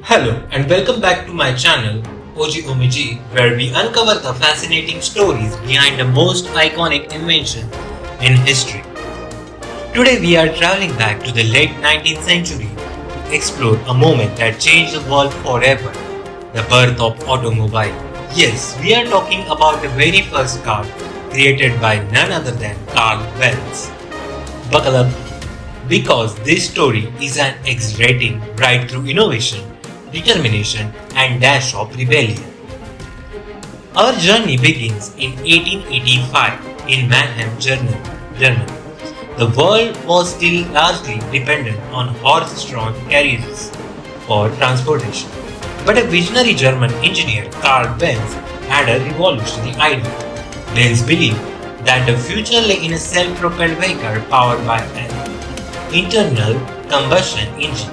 Hello and welcome back to my channel OG, where we uncover the fascinating stories behind the most iconic invention in history. Today we are traveling back to the late 19th century to explore a moment that changed the world forever, the birth of automobile. Yes, we are talking about the very first car created by none other than Karl Benz. Buckle up because this story is an exhilarating ride through innovation, determination and dash of rebellion. Our journey begins in 1885 in Mannheim, Germany. The world was still largely dependent on horse-drawn carriages for transportation. But a visionary German engineer, Karl Benz, had a revolutionary idea. Benz believed that the future lay in a self-propelled vehicle powered by an internal combustion engine.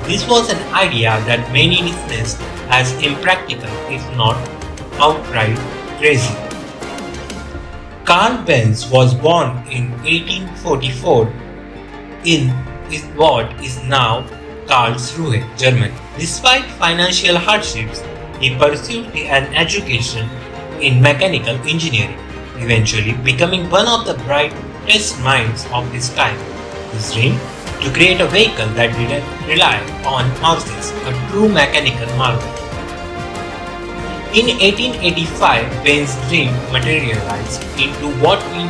This was an idea that many dismissed as impractical, if not outright crazy. Karl Benz was born in 1844 in what is now Karlsruhe, Germany. Despite financial hardships, he pursued an education in mechanical engineering, eventually becoming one of the brightest minds of his time. His dream to create a vehicle that didn't rely on horses, a true mechanical marvel. In 1885, Benz's dream materialized into what we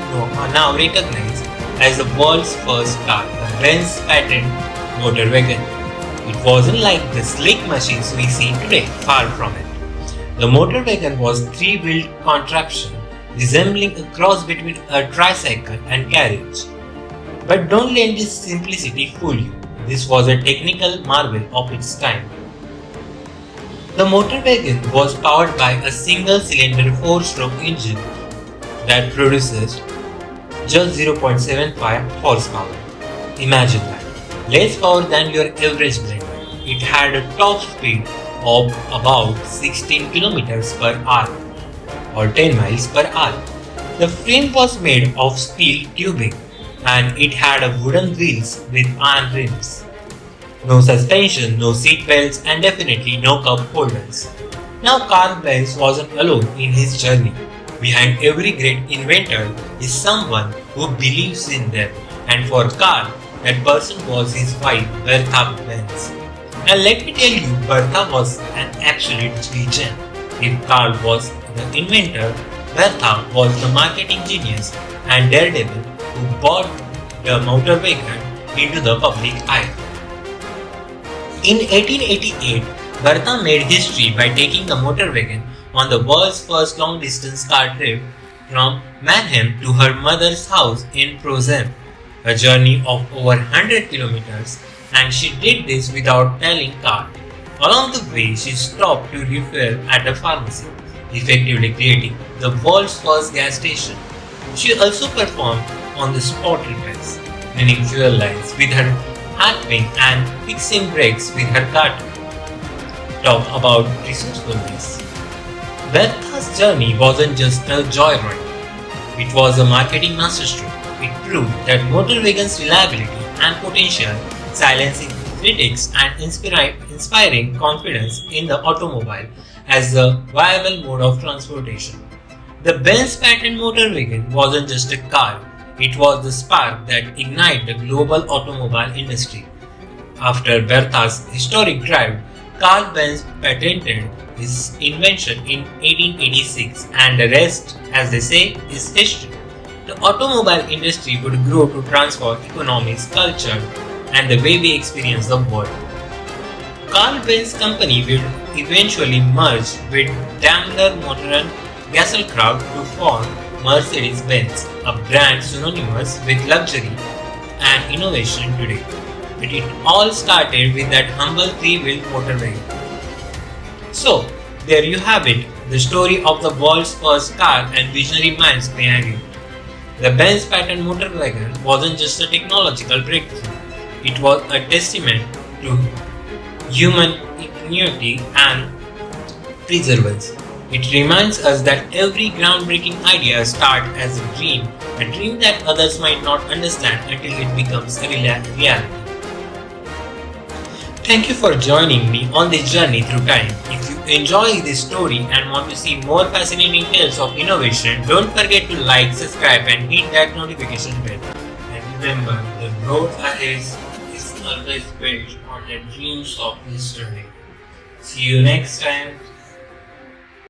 now recognize as the world's first car, the Benz patent motor wagon. It wasn't like the slick machines we see today, far from it. The motor wagon was a three-wheeled contraption resembling a cross between a tricycle and carriage. But don't let this simplicity fool you. This was a technical marvel of its time. The motor wagon was powered by a single-cylinder 4-stroke engine that produces just 0.75 horsepower. Imagine that. Less power than your average blender. It had a top speed of about 16 kilometers per hour or 10 miles per hour. The frame was made of steel tubing, and it had a wooden wheels with iron rims. No suspension, no seat belts, and definitely no cup holders. Now Karl Benz wasn't alone in his journey. Behind every great inventor is someone who believes in them, and for Karl, that person was his wife, Bertha Benz. And let me tell you, Bertha was an absolute gem. If Karl was the inventor, Bertha was the marketing genius and daredevil who brought the motor wagon into the public eye. In 1888, Bertha made history by taking the motor wagon on the world's first long-distance car trip from Mannheim to her mother's house in Potsdam, a journey of over 100 kilometers, and she did this without telling Karl. Along the way, she stopped to refuel at a pharmacy, effectively creating the world's first gas station. She also performed on the spot repairs, cleaning fuel lines with her hat wing and fixing brakes with her cart. Talk about resourcefulness. Bertha's journey wasn't just a joyride. It was a marketing masterstroke. It proved that motor wagon's reliability and potential, silencing critics and inspiring confidence in the automobile as a viable mode of transportation. The Benz patent motor wagon wasn't just a car, it was the spark that ignited the global automobile industry. After Bertha's historic drive, Karl Benz patented his invention in 1886, and the rest, as they say, is history. The automobile industry would grow to transform economies, culture, and the way we experience the world. Karl Benz company would eventually merge with Daimler Motor Gesellschaft to form Mercedes-Benz, a brand synonymous with luxury and innovation today. But it all started with that humble three-wheeled motor wagon. So, there you have it, the story of the world's first car and visionary minds behind it. The Benz patent motor wagon wasn't just a technological breakthrough, it was a testament to human ingenuity and perseverance. It reminds us that every groundbreaking idea starts as a dream that others might not understand until it becomes a reality. Thank you for joining me on this journey through time. If you enjoy this story and want to see more fascinating tales of innovation, don't forget to like, subscribe and hit that notification bell. And remember, the road ahead is always built on the dreams of history. See you next time.